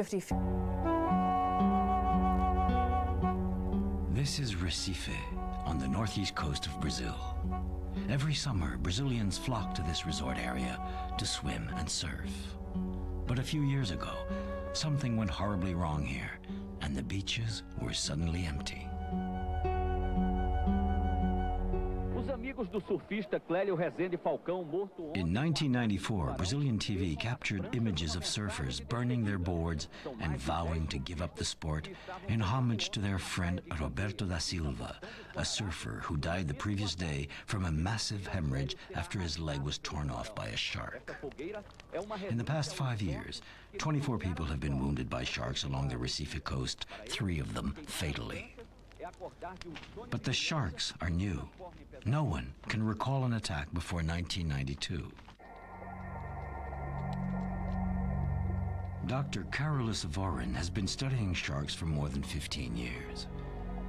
50 feet. This is Recife, on the northeast coast of Brazil. Every summer, Brazilians flock to this resort area to swim and surf. But a few years ago, something went horribly wrong here, and the beaches were suddenly empty. In 1994, Brazilian TV captured images of surfers burning their boards and vowing to give up the sport in homage to their friend Roberto da Silva, a surfer who died the previous day from a massive hemorrhage after his leg was torn off by a shark. In the past 5 years, 24 people have been wounded by sharks along the Recife coast, 3 of them fatally. But the sharks are new. No one can recall an attack before 1992. Dr. Carolis Varin has been studying sharks for more than 15 years.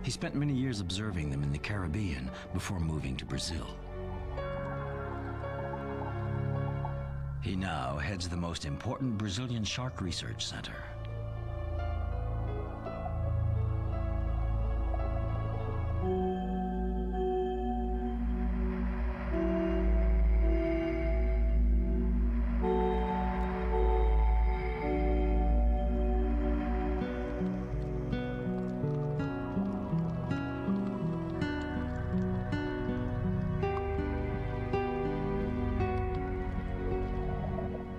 He spent many years observing them in the Caribbean before moving to Brazil. He now heads the most important Brazilian shark research center.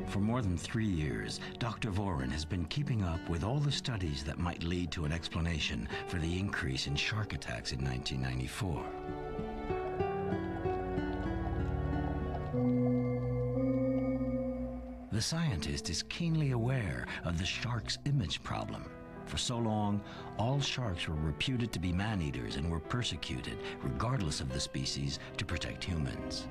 For more than 3 years, Dr. Varin has been keeping up with all the studies that might lead to an explanation for the increase in shark attacks in 1994. The scientist is keenly aware of the shark's image problem. For so long, all sharks were reputed to be man-eaters and were persecuted, regardless of the species, to protect humans.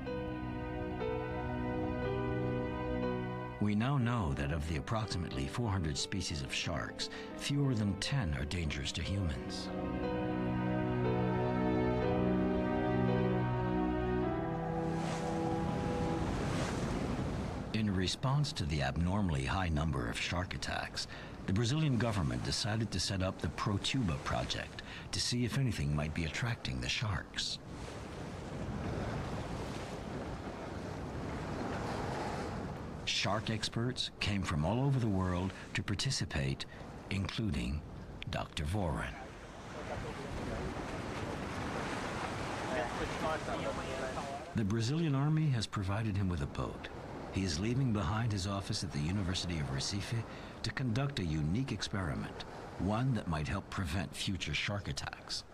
We now know that of the approximately 400 species of sharks, fewer than 10 are dangerous to humans. In response to the abnormally high number of shark attacks, the Brazilian government decided to set up the Protuba project to see if anything might be attracting the sharks. Shark experts came from all over the world to participate, including Dr. Varin. The Brazilian army has provided him with a boat. He is leaving behind his office at the University of Recife to conduct a unique experiment, one that might help prevent future shark attacks.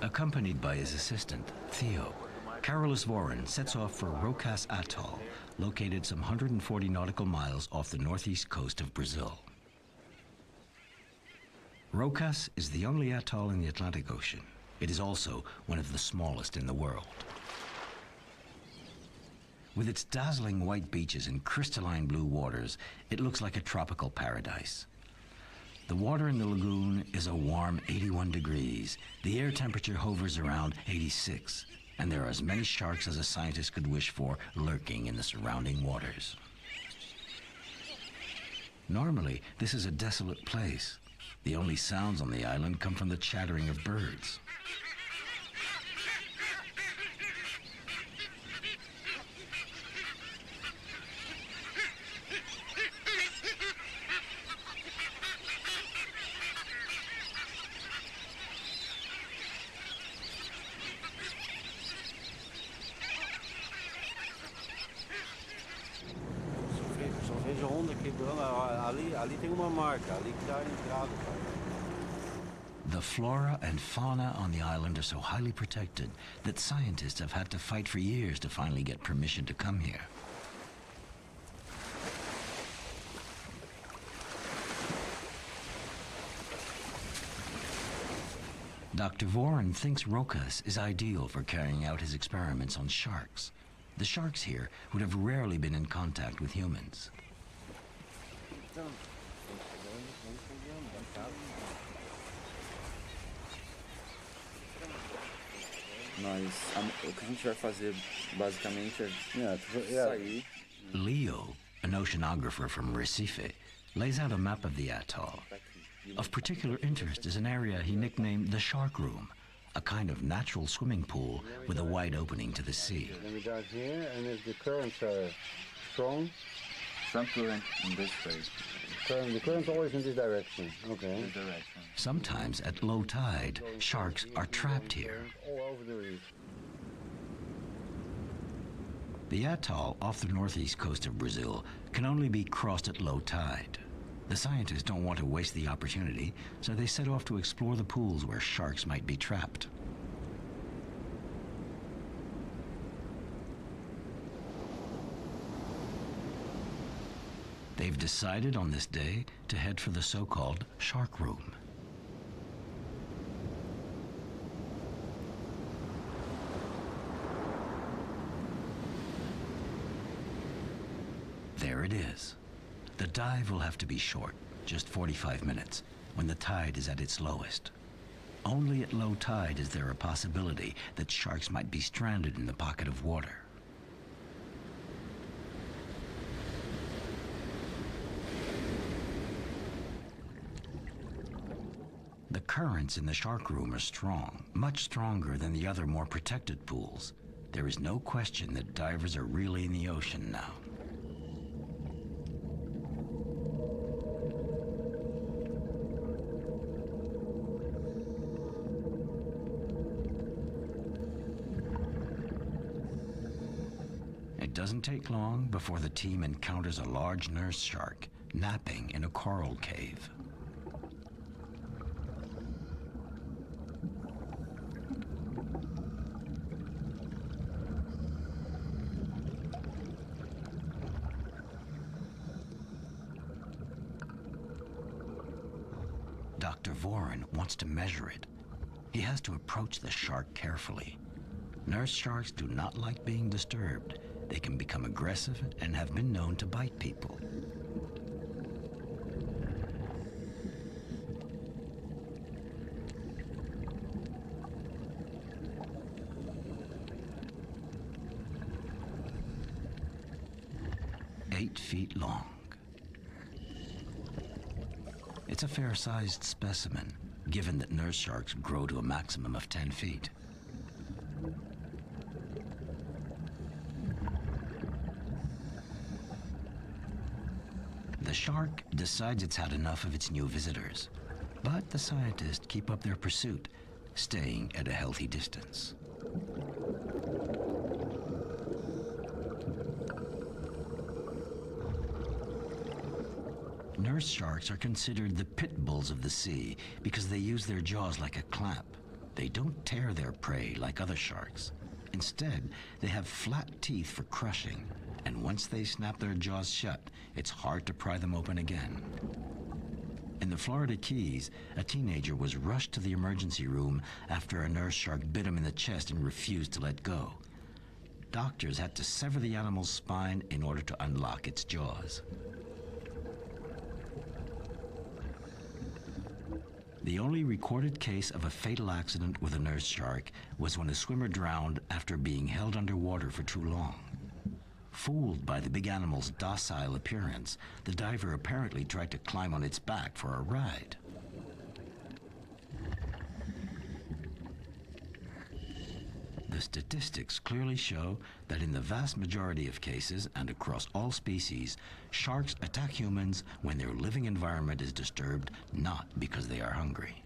Accompanied by his assistant, Theo, Carolis Varin sets off for Rocas Atoll, located some 140 nautical miles off the northeast coast of Brazil. Rocas is the only atoll in the Atlantic Ocean. It is also one of the smallest in the world. With its dazzling white beaches and crystalline blue waters, it looks like a tropical paradise. The water in the lagoon is a warm 81 degrees. The air temperature hovers around 86, and there are as many sharks as a scientist could wish for lurking in the surrounding waters. Normally, this is a desolate place. The only sounds on the island come from the chattering of birds. Veja a onda quebrando, ali tem uma marca, ali que dá a entrada. The flora and fauna on the island are so highly protected that scientists have had to fight for years to finally get permission to come here. Dr. Varin thinks Rocas is ideal for carrying out his experiments on sharks. The sharks here would have rarely been in contact with humans. O que a gente vai fazer basicamente é sair. Leo, an oceanographer from Recife, lays out a map of the atoll. Of particular interest is an area he nicknamed the Shark Room, a kind of natural swimming pool with a wide opening to the sea. Then we dive here, and if the currents are strong... Some current in this way. The current's always in this direction. Okay. This direction. Sometimes at low tide, sharks are trapped here. All over the reef. The atoll off the northeast coast of Brazil can only be crossed at low tide. The scientists don't want to waste the opportunity, so they set off to explore the pools where sharks might be trapped. They've decided on this day to head for the so-called Shark Room. There it is. The dive will have to be short, just 45 minutes, when the tide is at its lowest. Only at low tide is there a possibility that sharks might be stranded in the pocket of water. The currents in the Shark Room are strong, much stronger than the other more protected pools. There is no question that divers are really in the ocean now. It doesn't take long before the team encounters a large nurse shark napping in a coral cave. Dr. Varin wants to measure it. He has to approach the shark carefully. Nurse sharks do not like being disturbed. They can become aggressive and have been known to bite people. Eight feet long. It's a fair-sized specimen, given that nurse sharks grow to a maximum of 10 feet. The shark decides it's had enough of its new visitors, but the scientists keep up their pursuit, staying at a healthy distance. Nurse sharks are considered the pit bulls of the sea because they use their jaws like a clamp. They don't tear their prey like other sharks. Instead, they have flat teeth for crushing, and once they snap their jaws shut, it's hard to pry them open again. In the Florida Keys, a teenager was rushed to the emergency room after a nurse shark bit him in the chest and refused to let go. Doctors had to sever the animal's spine in order to unlock its jaws. The only recorded case of a fatal accident with a nurse shark was when a swimmer drowned after being held underwater for too long. Fooled by the big animal's docile appearance, the diver apparently tried to climb on its back for a ride. The statistics clearly show that in the vast majority of cases and across all species, sharks attack humans when their living environment is disturbed, not because they are hungry.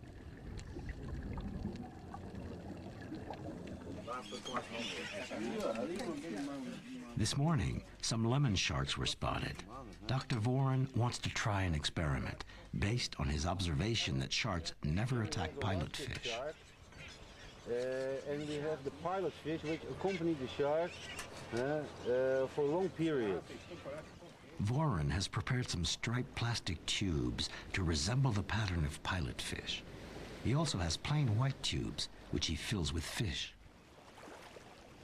This morning, some lemon sharks were spotted. Dr. Varin wants to try an experiment based on his observation that sharks never attack pilot fish. And we have the pilot fish which accompany the shark for long periods. Varin has prepared some striped plastic tubes to resemble the pattern of pilot fish. He also has plain white tubes, which he fills with fish.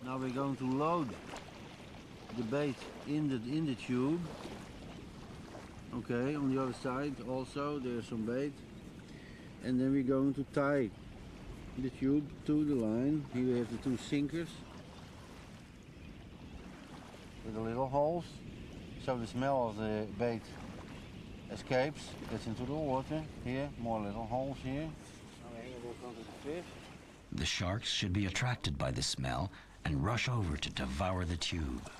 Now we're going to load the bait in the tube. Okay, on the other side also there's some bait. And then we're going to tie the tube to the line. Here we have the two sinkers with the little holes, so the smell of the bait escapes, gets into the water. Here, more little holes here. The sharks should be attracted by the smell and rush over to devour the tube.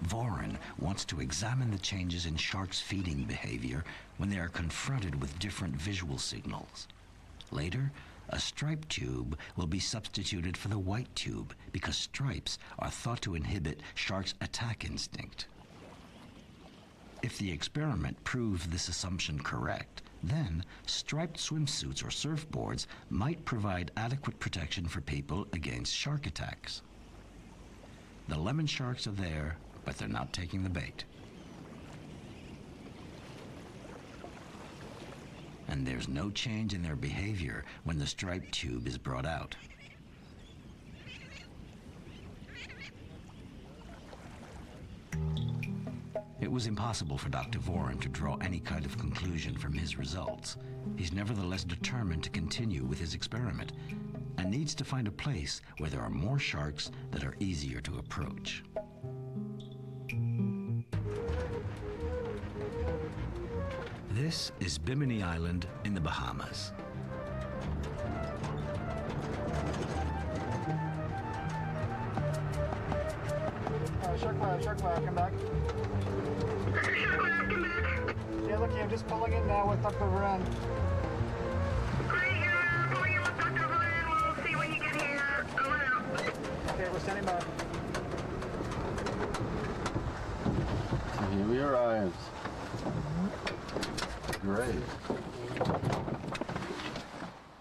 Varin wants to examine the changes in sharks' feeding behavior when they are confronted with different visual signals. Later, a striped tube will be substituted for the white tube because stripes are thought to inhibit sharks' attack instinct. If the experiment proves this assumption correct, then striped swimsuits or surfboards might provide adequate protection for people against shark attacks. The lemon sharks are there, but they're not taking the bait. And there's no change in their behavior when the striped tube is brought out. It was impossible for Dr. Varin to draw any kind of conclusion from his results. He's nevertheless determined to continue with his experiment and needs to find a place where there are more sharks that are easier to approach. This is Bimini Island in the Bahamas. Shark lab, come back. Yeah, look, I'm just pulling in now with Dr. Varin. Great, you're pulling in with Dr. Varin. We'll see when you get here. Over and out. Okay, we're standing by. So here we arrived. Great.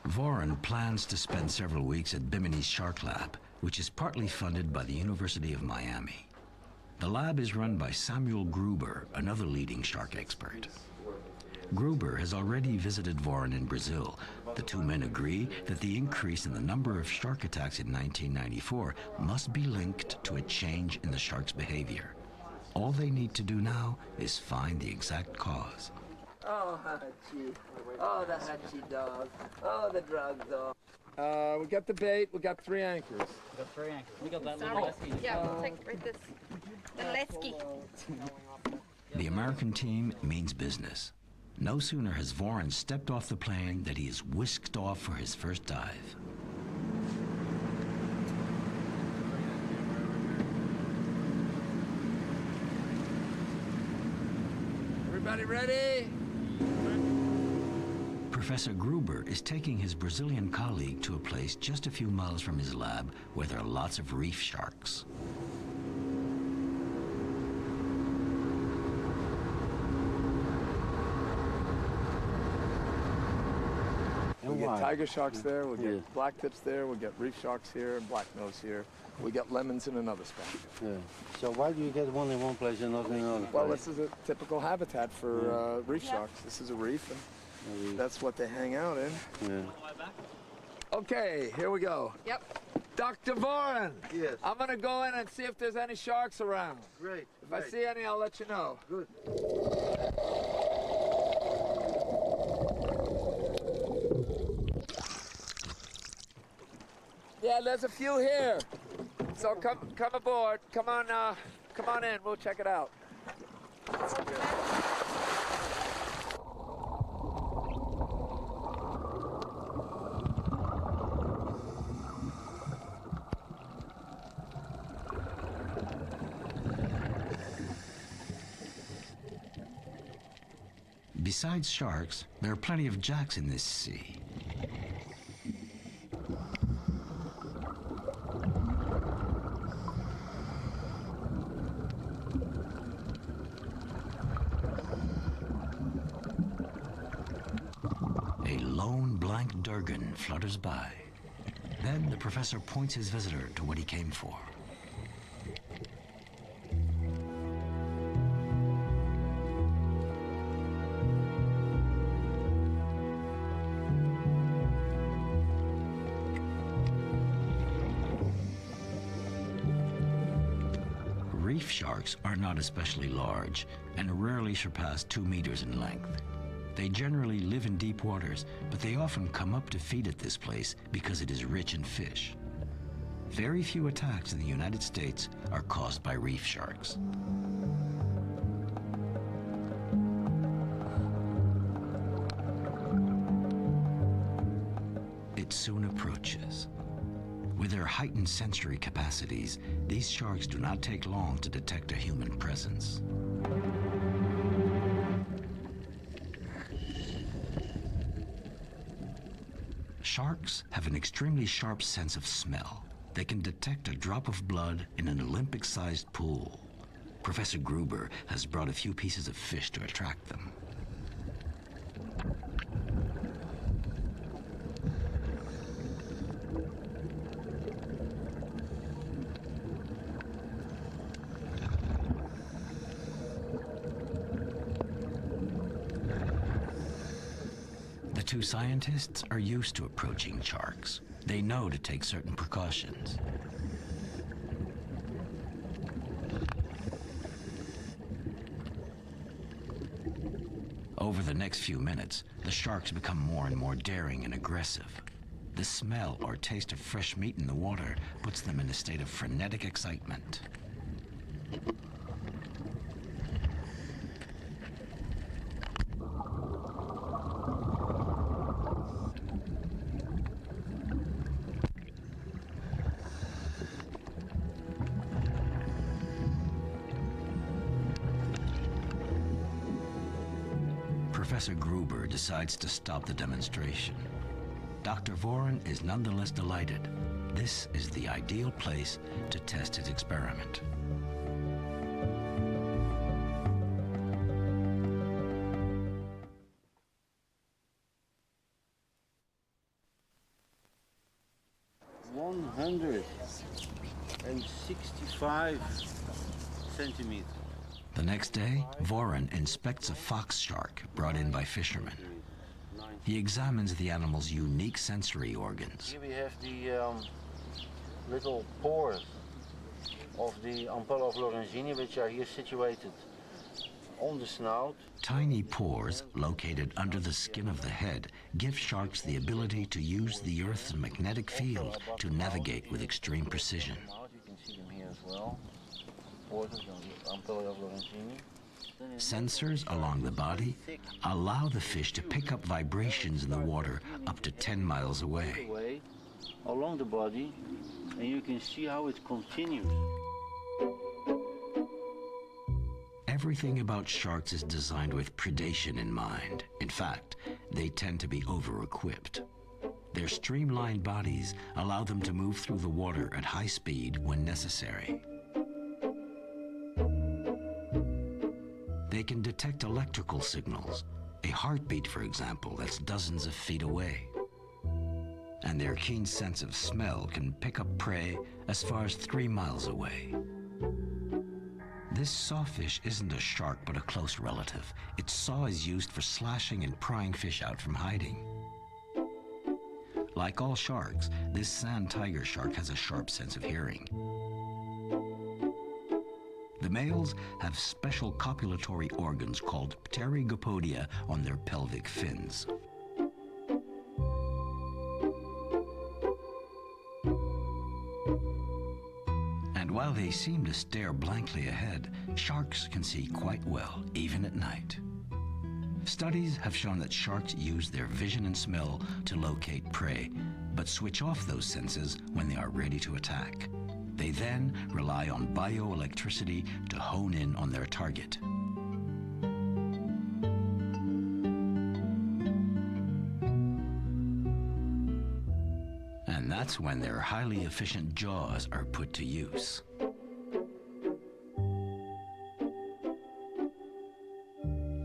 Varin plans to spend several weeks at Bimini's Shark Lab, which is partly funded by the University of Miami. The lab is run by Samuel Gruber, another leading shark expert. Gruber has already visited Varin in Brazil. The two men agree that the increase in the number of shark attacks in 1994 must be linked to a change in the shark's behavior. All they need to do now is find the exact cause. Oh, Hachi. Oh, the Hachi dog. Oh, the drug dog. We got the bait. We got 3 anchors. We got that little rescue. Yeah, we'll take right this. The Lesky. The American team means business. No sooner has Varin stepped off the plane that he is whisked off for his first dive. Everybody ready? Professor Gruber is taking his Brazilian colleague to a place just a few miles from his lab where there are lots of reef sharks. We get tiger sharks there, we'll get black tips there, we'll get reef sharks here, and black nose here. We get lemons in another spot. Yeah. So why do you get one in one place and not in another place? Well, this is a typical habitat for reef sharks. This is a reef, and that's what they hang out in. Yeah. Okay, here we go. Yep. Dr. Varin. Yes. I'm gonna go in and see if there's any sharks around. Great. If I see any, I'll let you know. Good. Yeah, there's a few here. So come aboard. Come on in. We'll check it out. Besides sharks, there are plenty of jacks in this sea. A lone blank Durgan flutters by. Then the professor points his visitor to what he came for. Reef sharks are not especially large and rarely surpass 2 meters in length. They generally live in deep waters, but they often come up to feed at this place because it is rich in fish. Very few attacks in the United States are caused by reef sharks. It soon approaches. With their heightened sensory capacities, these sharks do not take long to detect a human presence. Sharks have an extremely sharp sense of smell. They can detect a drop of blood in an Olympic-sized pool. Professor Gruber has brought a few pieces of fish to attract them. The two scientists are used to approaching sharks. They know to take certain precautions. Over the next few minutes, the sharks become more and more daring and aggressive. The smell or taste of fresh meat in the water puts them in a state of frenetic excitement. Professor Gruber decides to stop the demonstration. Dr. Varin is nonetheless delighted. This is the ideal place to test his experiment. $165 centimeters. The next day, Varin inspects a fox shark brought in by fishermen. He examines the animal's unique sensory organs. Here we have the little pores of the ampulla of Lorenzini, which are here situated on the snout. Tiny pores located under the skin of the head give sharks the ability to use the Earth's magnetic field to navigate with extreme precision. You can see them here as well. Pores of the ampulla of Lorenzini. Sensors along the body allow the fish to pick up vibrations in the water up to 10 miles away. Along the body, and you can see how it continues. Everything about sharks is designed with predation in mind. In fact, they tend to be over-equipped. Their streamlined bodies allow them to move through the water at high speed when necessary. They can detect electrical signals, a heartbeat, for example, that's dozens of feet away. And their keen sense of smell can pick up prey as far as 3 miles away. This sawfish isn't a shark, but a close relative. Its saw is used for slashing and prying fish out from hiding. Like all sharks, this sand tiger shark has a sharp sense of hearing. The males have special copulatory organs called pterygopodia on their pelvic fins. And while they seem to stare blankly ahead, sharks can see quite well, even at night. Studies have shown that sharks use their vision and smell to locate prey, but switch off those senses when they are ready to attack. They then rely on bioelectricity to hone in on their target. And that's when their highly efficient jaws are put to use.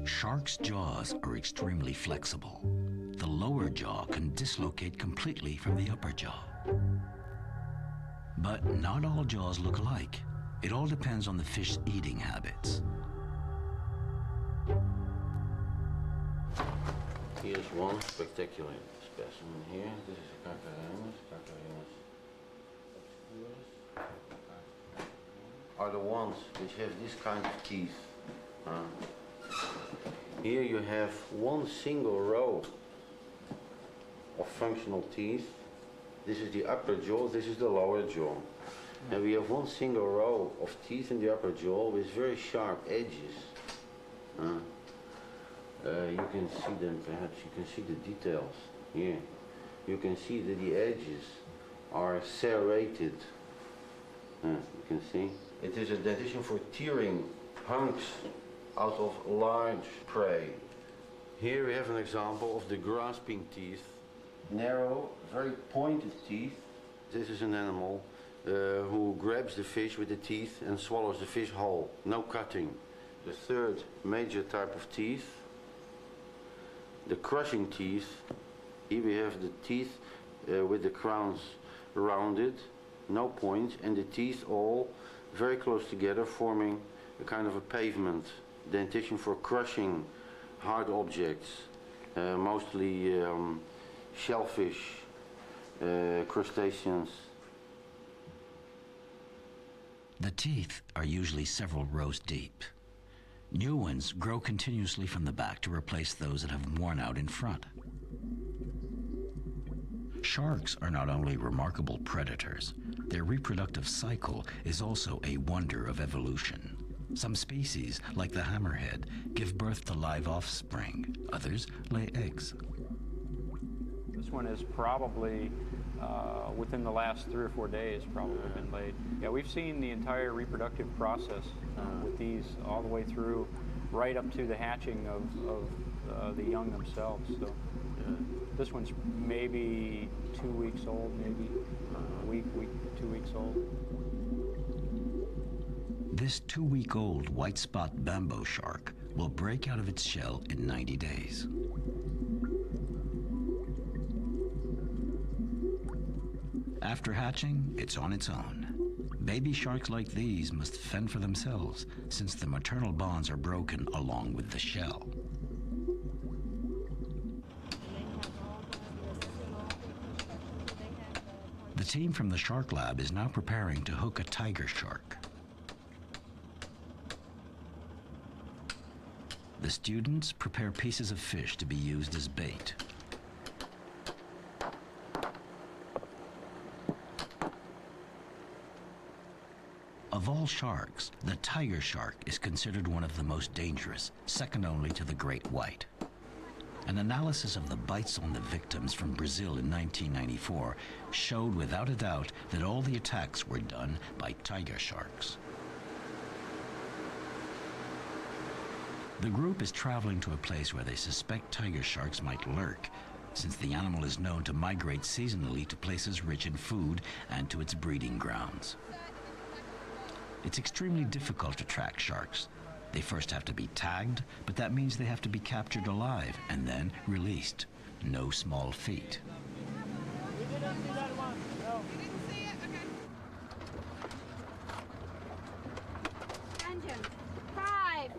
Sharks' jaws are extremely flexible. The lower jaw can dislocate completely from the upper jaw. But not all jaws look alike. It all depends on the fish's eating habits. Here's one spectacular specimen here. This is a Carolis obscurus. Are the ones which have this kind of teeth. Here you have one single row of functional teeth. This is the upper jaw, this is the lower jaw. And we have one single row of teeth in the upper jaw with very sharp edges. You can see them, perhaps you can see the details here. You can see that the edges are serrated. You can see. It is a dentition for tearing hunks out of large prey. Here we have an example of the grasping teeth. Narrow, very pointed teeth. This is an animal who grabs the fish with the teeth and swallows the fish whole. No cutting. The third major type of teeth, the crushing teeth. Here we have the teeth with the crowns rounded, no points, and the teeth all very close together, forming a kind of a pavement. Dentition for crushing hard objects, mostly shellfish, crustaceans. The teeth are usually several rows deep. New ones grow continuously from the back to replace those that have worn out in front. Sharks are not only remarkable predators, their reproductive cycle is also a wonder of evolution. Some species, like the hammerhead, give birth to live offspring. Others lay eggs. This one is probably within the last 3 or 4 days probably been laid. Yeah, we've seen the entire reproductive process with these all the way through, right up to the hatching of the young themselves. So this one's maybe 2 weeks old, maybe a week, 2 weeks old. This 2-week-old white spot bamboo shark will break out of its shell in 90 days. After hatching, it's on its own. Baby sharks like these must fend for themselves, since the maternal bonds are broken along with the shell. The team from the Shark Lab is now preparing to hook a tiger shark. The students prepare pieces of fish to be used as bait. Of all sharks, the tiger shark is considered one of the most dangerous, second only to the great white. An analysis of the bites on the victims from Brazil in 1994 showed without a doubt that all the attacks were done by tiger sharks. The group is traveling to a place where they suspect tiger sharks might lurk, since the animal is known to migrate seasonally to places rich in food and to its breeding grounds. It's extremely difficult to track sharks. They first have to be tagged, but that means they have to be captured alive and then released. No small feat. Engine. 5,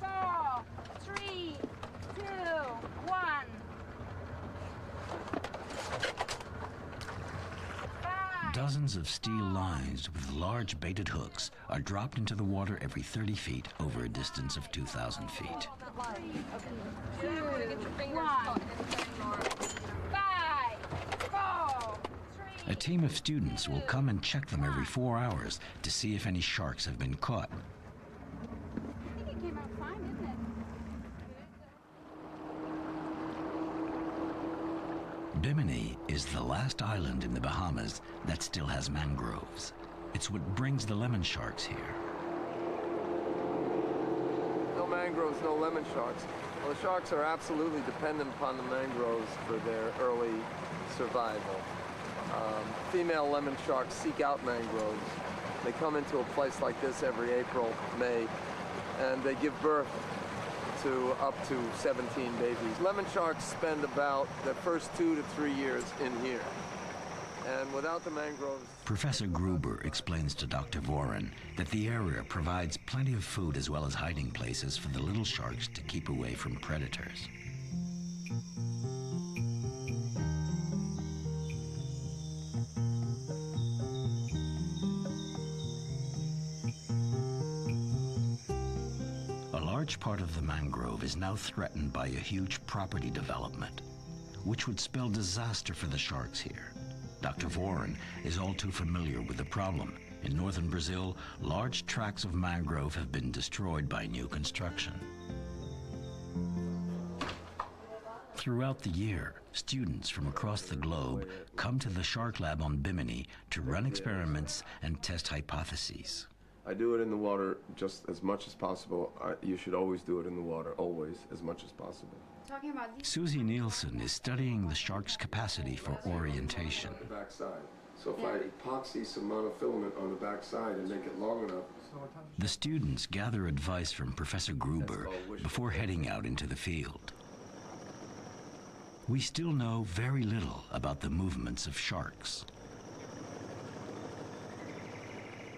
4, 3, 2, 1. Dozens of steel lines with large baited hooks are dropped into the water every 30 feet over a distance of 2,000 feet. 2, 1. 5, 4, 3. A team of students will come and check them every 4 hours to see if any sharks have been caught. I think it came out fine, didn't it? Bimini is the last island in the Bahamas that still has mangroves. It's what brings the lemon sharks here. No mangroves, no lemon sharks. Well, the sharks are absolutely dependent upon the mangroves for their early survival. Female lemon sharks seek out mangroves. They come into a place like this every April, May, and they give birth to up to 17 babies. Lemon sharks spend about the first 2 to 3 years in here. And without the mangroves... Professor Gruber explains to Dr. Varin that the area provides plenty of food as well as hiding places for the little sharks to keep away from predators. A large part of the mangrove is now threatened by a huge property development, which would spell disaster for the sharks here. Dr. Varin is all too familiar with the problem. In northern Brazil, large tracts of mangrove have been destroyed by new construction. Throughout the year, students from across the globe come to the Shark Lab on Bimini to run experiments and test hypotheses. I do it in the water just as much as possible. You should always do it in the water, always, as much as possible. Talking about these. Susie Nielsen is studying the shark's capacity for orientation. On the backside. So if I epoxy some monofilament on the backside and make it long enough. The students gather advice from Professor Gruber before heading out into the field. We still know very little about the movements of sharks.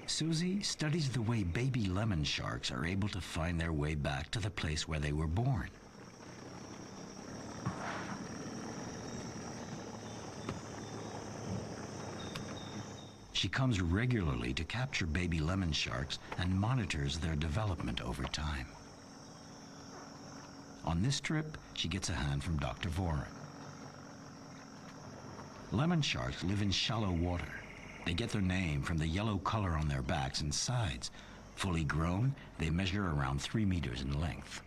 Susie studies the way baby lemon sharks are able to find their way back to the place where they were born. She comes regularly to capture baby lemon sharks and monitors their development over time. On this trip, she gets a hand from Dr. Varin. Lemon sharks live in shallow water. They get their name from the yellow color on their backs and sides. Fully grown, they measure around 3 meters in length.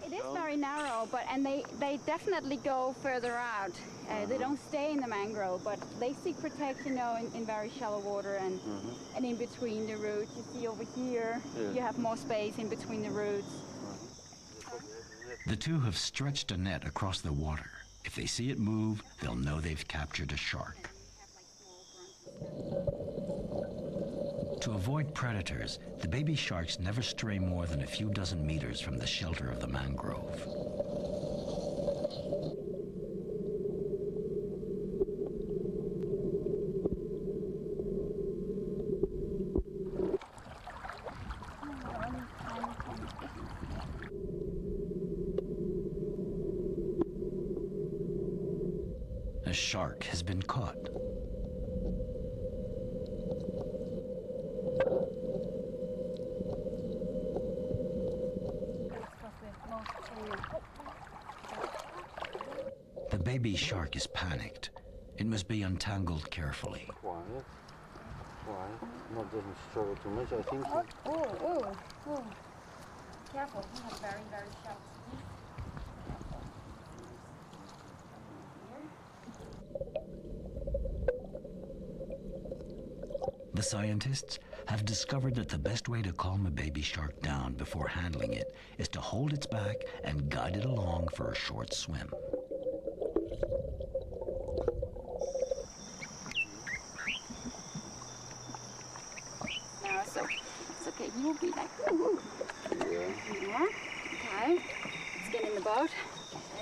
It is very narrow, and they definitely go further out. They don't stay in the mangrove, but they seek protection, you know, in very shallow water and in between the roots. You see over here, you have more space in between the roots. The two have stretched a net across the water. If they see it move, they'll know they've captured a shark. To avoid predators, the baby sharks never stray more than a few dozen meters from the shelter of the mangrove. A shark has been caught. The baby shark is panicked. It must be untangled carefully. Quiet. Not doesn't struggle too much. I think. Oh. Careful, he has very, very sharp teeth. The scientists have discovered that the best way to calm a baby shark down before handling it is to hold its back and guide it along for a short swim. No, it's okay. He will be like, woo. Yeah. Okay. Let's get in the boat.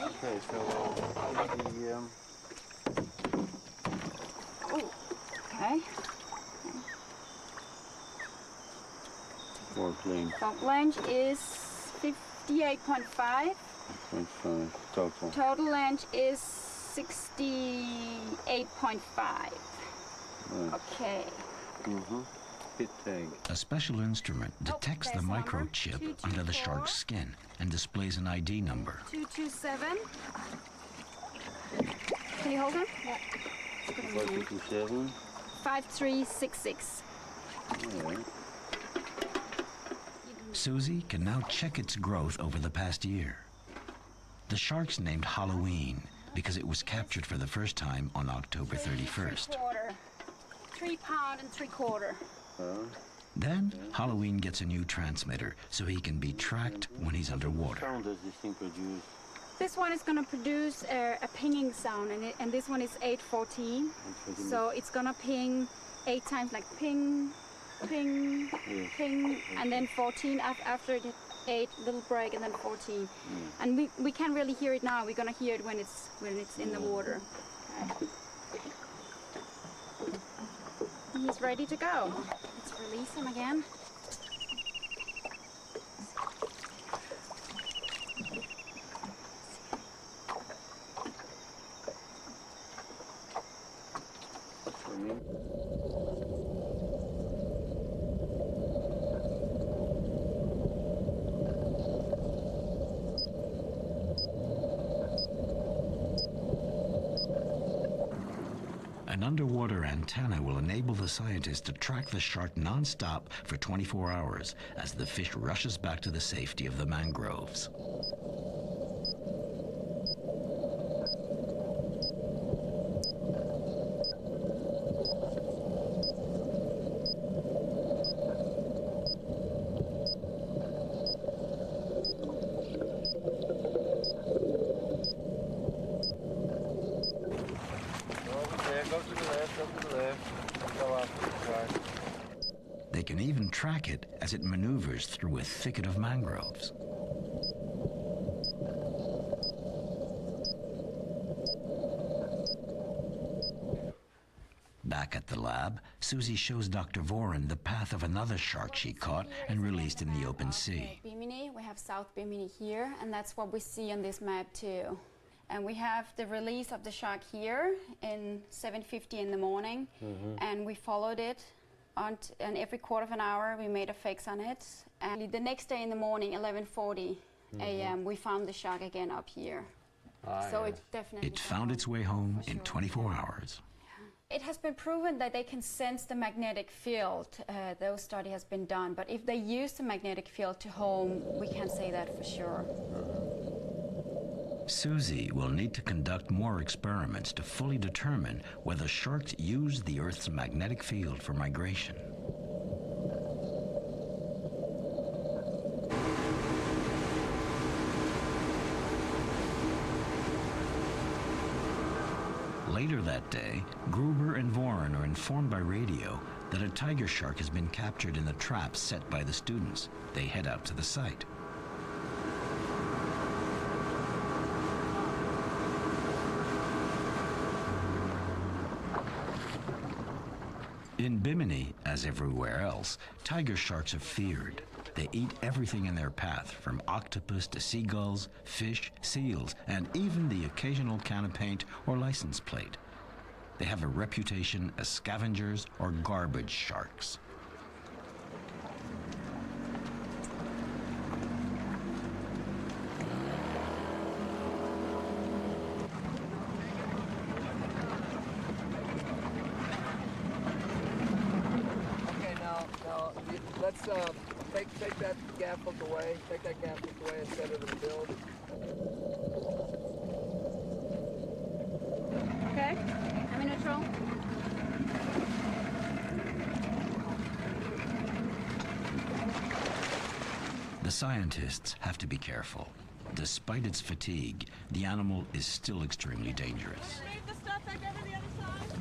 Okay, so Okay. fork length. Fork length is 58.5. 0.5 total. Total length is 68.5. Right. Okay. Pit tag. A special instrument detects the there's the number. microchip under the 224. shark's skin and displays an ID number. 227. Can you hold him? Yeah. 527. 5366. Alright. Susie can now check its growth over the past year. The shark's named Halloween because it was captured for the first time on October 31st. 3 pound and 3/4. Then Halloween gets a new transmitter so he can be tracked when he's What underwater. sound does this thing produce? This one is going to produce a pinging sound, and this one is 814. So it's going to ping 8 times, like ping, ping, ping, and then 14 after it 8, little break, and then 14. And we can't really hear it now. We're going to hear it when it's in the water. Okay. He's ready to go. Let's release him again. underwater antenna will enable the scientists to track the shark non-stop for 24 hours as the fish rushes back to the safety of the mangroves. They can even track it as it maneuvers through a thicket of mangroves. Back at the lab, Susie shows Dr. Varin the path of another shark she caught and released in the open sea. Bimini, we have South Bimini here, and that's what we see on this map too. And we have the release of the shark here in 7:50 in the morning, and we followed it, and every quarter of an hour we made effects on it. And the next day in the morning, 11:40 a.m., we found the shark again up here. So it definitely... It found its way home in 24 hours. It has been proven that they can sense the magnetic field. Those study has been done, but if they use the magnetic field to home, we can't say that for sure. Susie will need to conduct more experiments to fully determine whether sharks use the Earth's magnetic field for migration. Later that day, Gruber and Varin are informed by radio that a tiger shark has been captured in the traps set by the students. They head out to the site. In Bimini, as everywhere else, tiger sharks are feared. They eat everything in their path, from octopus to seagulls, fish, seals, and even the occasional can of paint or license plate. They have a reputation as scavengers or garbage sharks. Let's take that gaff hook away. Take that gaff hook away and set it in the build. Okay, I'm in neutral. The scientists have to be careful. Despite its fatigue, the animal is still extremely dangerous. Leave the stuff back over the other side.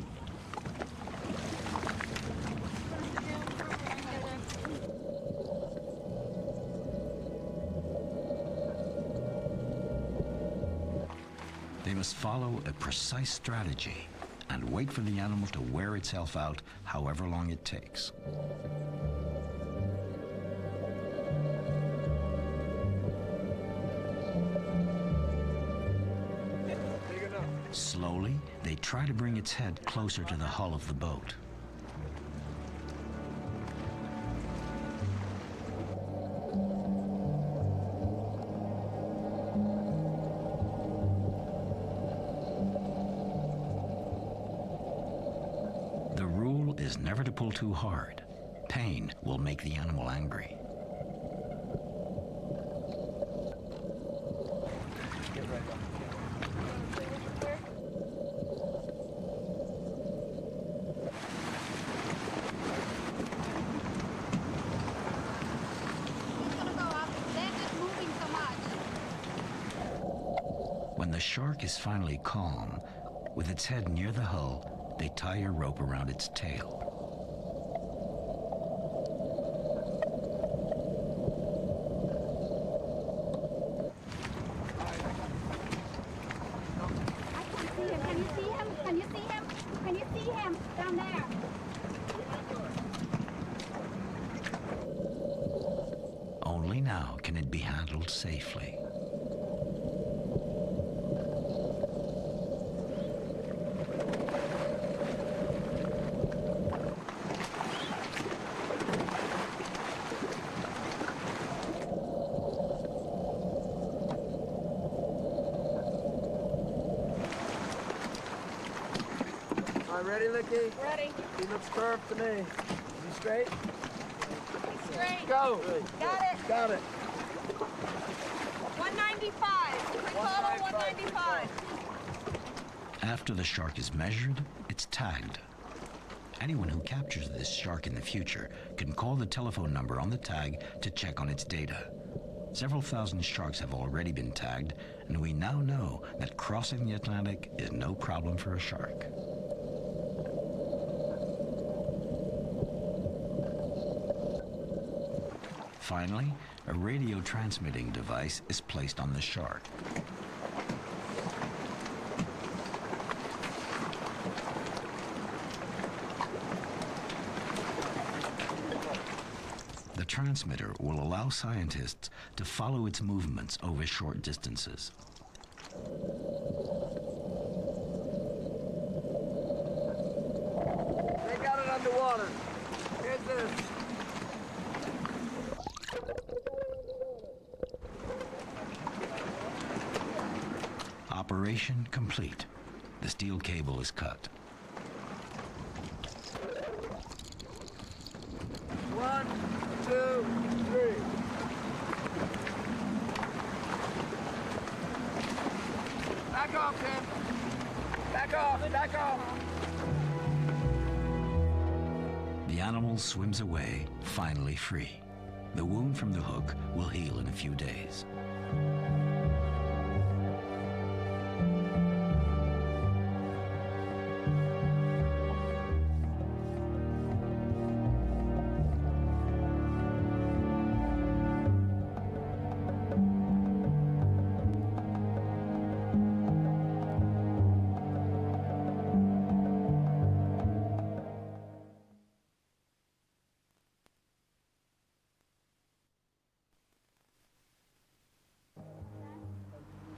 They must follow a precise strategy and wait for the animal to wear itself out, however long it takes. Slowly, they try to bring its head closer to the hull of the boat. The rule is never to pull too hard. Pain will make the animal angry. When the shark is finally calm, with its head near the hull, they tie a rope around its tail. Can you see him? Can you see him? Can you see him? Down there. Only now can it be handled safely. ready, Licky? Ready. He looks curved to me. Is he straight? Straight. Go. Got it. Got it. 195. We follow 195. After the shark is measured, it's tagged. Anyone who captures this shark in the future can call the telephone number on the tag to check on its data. Several thousand sharks have already been tagged, and we now know that crossing the Atlantic is no problem for a shark. Finally, a radio transmitting device is placed on the shark. The transmitter will allow scientists to follow its movements over short distances. They got it underwater. Here's this. Operation complete. The steel cable is cut. 1, 2, 3. Back off, Tim. Back off, back off. The animal swims away, finally free. The wound from the hook will heal in a few days.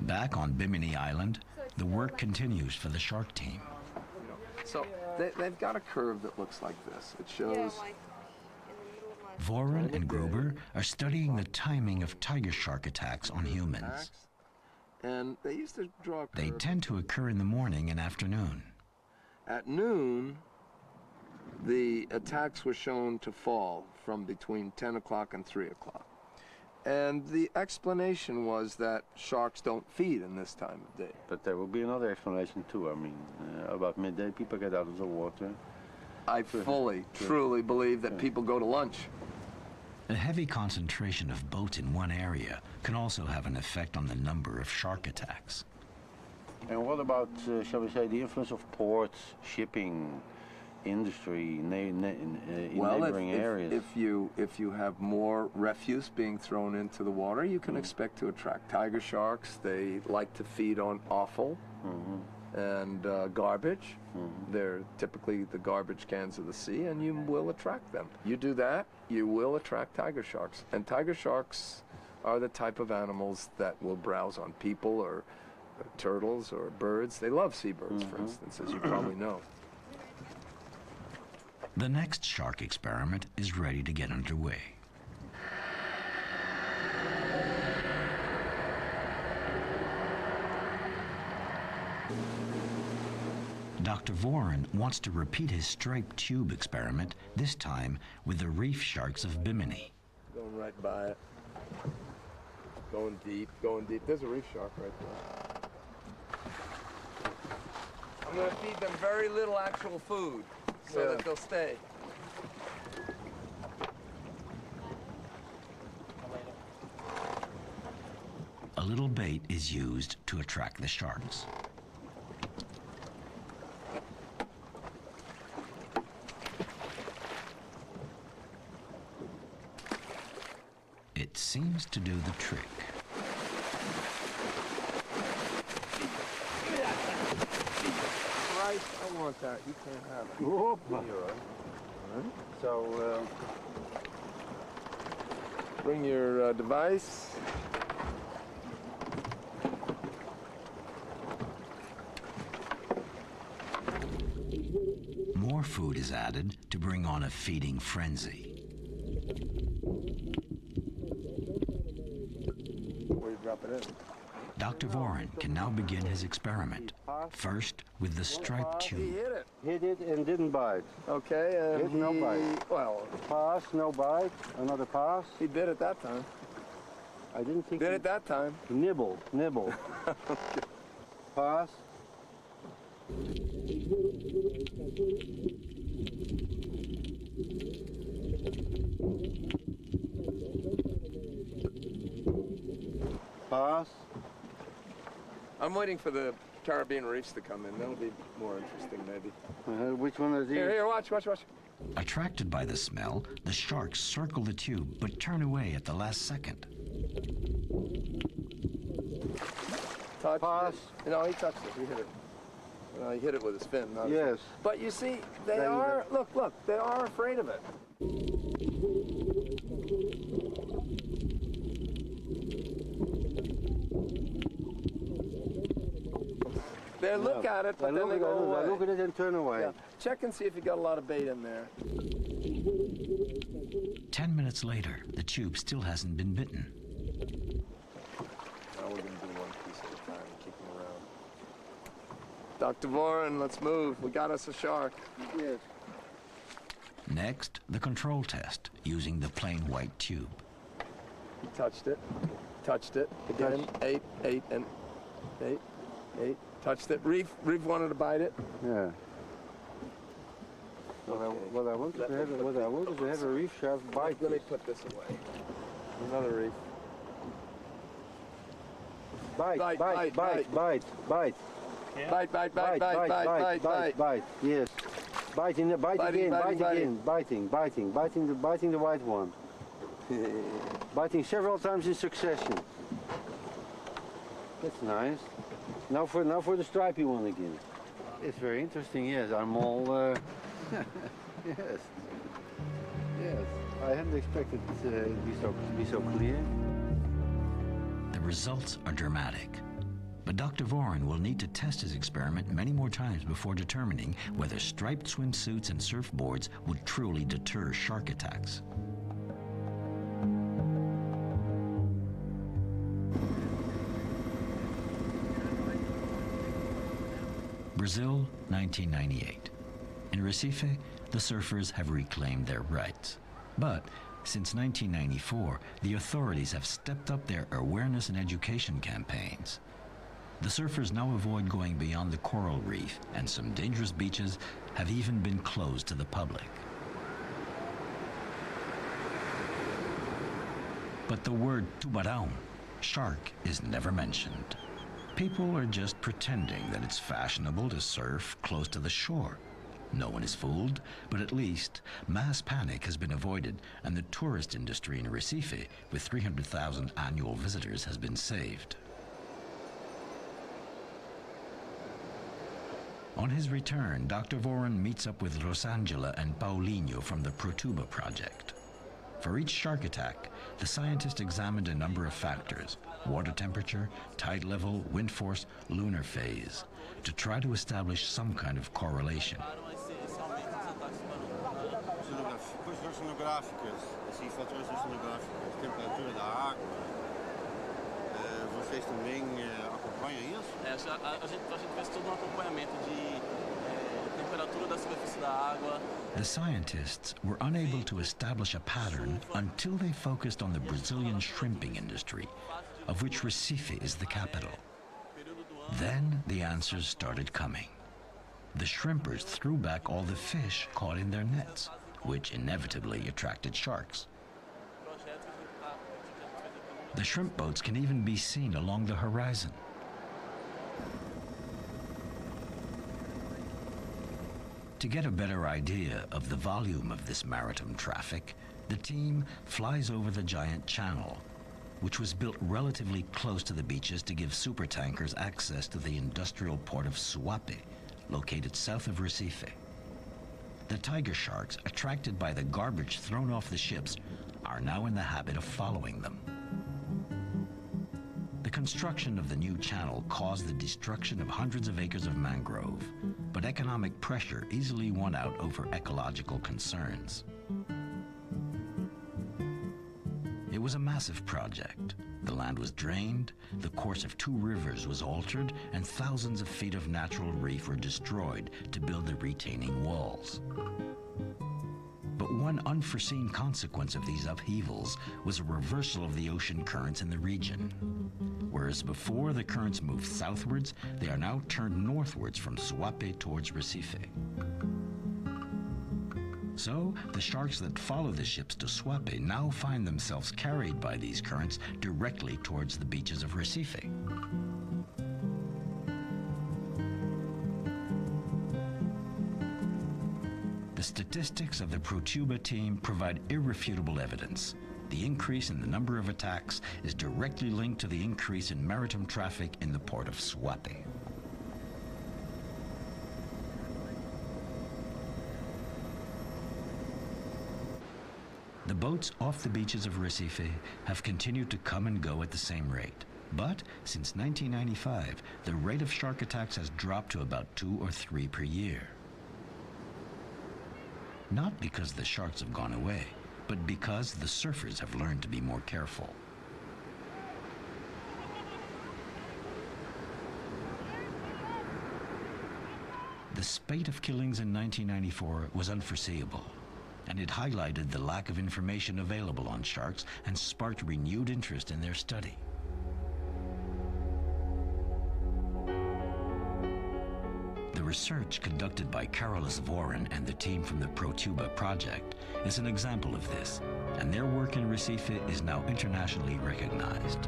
Back on Bimini Island, the work continues for the shark team. So they've got a curve that looks like this. It shows. Varin and Gruber are studying the timing of tiger shark attacks on humans. And they used to draw a curve. They tend to occur in the morning and afternoon. At noon, the attacks were shown to fall from between 10 o'clock and 3 o'clock. And the explanation was that sharks don't feed in this time of day. But there will be another explanation too. I mean, about midday, people get out of the water. I fully, truly believe that people go to lunch. A heavy concentration of boats in one area can also have an effect on the number of shark attacks. And what about, shall we say, the influence of ports, shipping, industry, in neighboring areas? If you have more refuse being thrown into the water, you can expect to attract tiger sharks. They like to feed on offal and garbage. They're typically the garbage cans of the sea, and you will attract them. You do that, you will attract tiger sharks. And tiger sharks are the type of animals that will browse on people or turtles or birds. They love seabirds, for instance, as you probably know. The next shark experiment is ready to get underway. Dr. Varin wants to repeat his striped tube experiment, this time with the reef sharks of Bimini. Going right by it. Going deep, going deep. There's a reef shark right there. I'm going to feed them very little actual food so that they'll stay. A little bait is used to attract the sharks. It seems to do the trick. Right, I want that. You can't have it. You're right. So, bring your device. More food is added to bring on a feeding frenzy. Where you drop it in? Dr. Varin can now begin his experiment. First, with the striped He tube. hit it. Hit it and didn't bite. Okay, and Hit, no bite. Well, Pass, no bite. Another pass. he bit it that time. I didn't think Did it that time. Nibble, nibble. Pass. Pass. I'm waiting for the Caribbean reefs to come in. That'll be more interesting, maybe. Which one is Here, he? here, watch. Attracted by the smell, the sharks circle the tube but turn away at the last second. Touch. Pass. No, he touched it. He hit it. He hit it with his fin. Not his Yes. fin. But you see, they are, look, they are afraid of it. They look at it, but then they go away. I look at it and turn away. Yeah. Check and see if you got a lot of bait in there. 10 minutes later, the tube still hasn't been bitten. Now we're going to do one piece at a time and keep them around. Dr. Varin, let's move. We got us a shark. Yes. Next, the control test using the plain white tube. He touched it. Touched it. Again. Eight. Touched it. Reef wanted to bite it. Yeah. What I wanted to have a reef shark bite. Let me put this away. Another reef. Bite. Bite. Yes. Biting the white one. Biting several times in succession. That's nice. Now for the stripy one again. It's very interesting. Yes, I'm all. Yes. I hadn't expected it to be so clear. The results are dramatic. But Dr. Varin will need to test his experiment many more times before determining whether striped swimsuits and surfboards would truly deter shark attacks. Brazil, 1998. In Recife, the surfers have reclaimed their rights. But since 1994, the authorities have stepped up their awareness and education campaigns. The surfers now avoid going beyond the coral reef, and some dangerous beaches have even been closed to the public. But the word tubarão, shark, is never mentioned. People are just pretending that it's fashionable to surf close to the shore. No one is fooled, but at least mass panic has been avoided, and the tourist industry in Recife, with 300,000 annual visitors, has been saved. On his return, Dr. Varin meets up with Rosangela and Paulinho from the Protuba project. For each shark attack, the scientist examined a number of factors: water temperature, tide level, wind force, lunar phase, to try to establish some kind of correlation. Vocês também acompanham isso? A gente fez todo um acompanhamento de temperatura da superfície da água. The scientists were unable to establish a pattern until they focused on the Brazilian shrimping industry, of which Recife is the capital. Then the answers started coming. The shrimpers threw back all the fish caught in their nets, which inevitably attracted sharks. The shrimp boats can even be seen along the horizon. To get a better idea of the volume of this maritime traffic, the team flies over the giant channel, which was built relatively close to the beaches to give supertankers access to the industrial port of Suape, located south of Recife. The tiger sharks, attracted by the garbage thrown off the ships, are now in the habit of following them. The construction of the new channel caused the destruction of hundreds of acres of mangrove, but economic pressure easily won out over ecological concerns. It was a massive project, The land was drained, the course of 2 rivers was altered, and thousands of feet of natural reef were destroyed to build the retaining walls. But one unforeseen consequence of these upheavals was a reversal of the ocean currents in the region. Whereas before the currents moved southwards, they are now turned northwards from Suape towards Recife. So, the sharks that follow the ships to Suape now find themselves carried by these currents directly towards the beaches of Recife. The statistics of the Protuba team provide irrefutable evidence. The increase in the number of attacks is directly linked to the increase in maritime traffic in the port of Suape. The boats off the beaches of Recife have continued to come and go at the same rate. But since 1995, the rate of shark attacks has dropped to about 2 or 3 per year. Not because the sharks have gone away, but because the surfers have learned to be more careful. The spate of killings in 1994 was unforeseeable, and it highlighted the lack of information available on sharks and sparked renewed interest in their study. The research conducted by Carolis Varin and the team from the Protuba project is an example of this, and their work in Recife is now internationally recognized.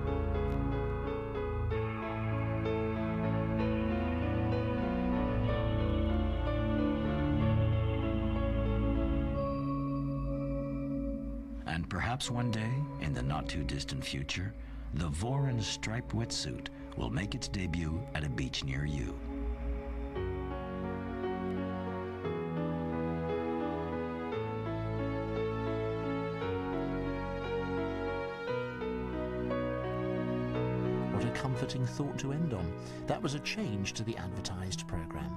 And perhaps one day, in the not-too-distant future, the Varin striped wetsuit will make its debut at a beach near you. What a comforting thought to end on. That was a change to the advertised program.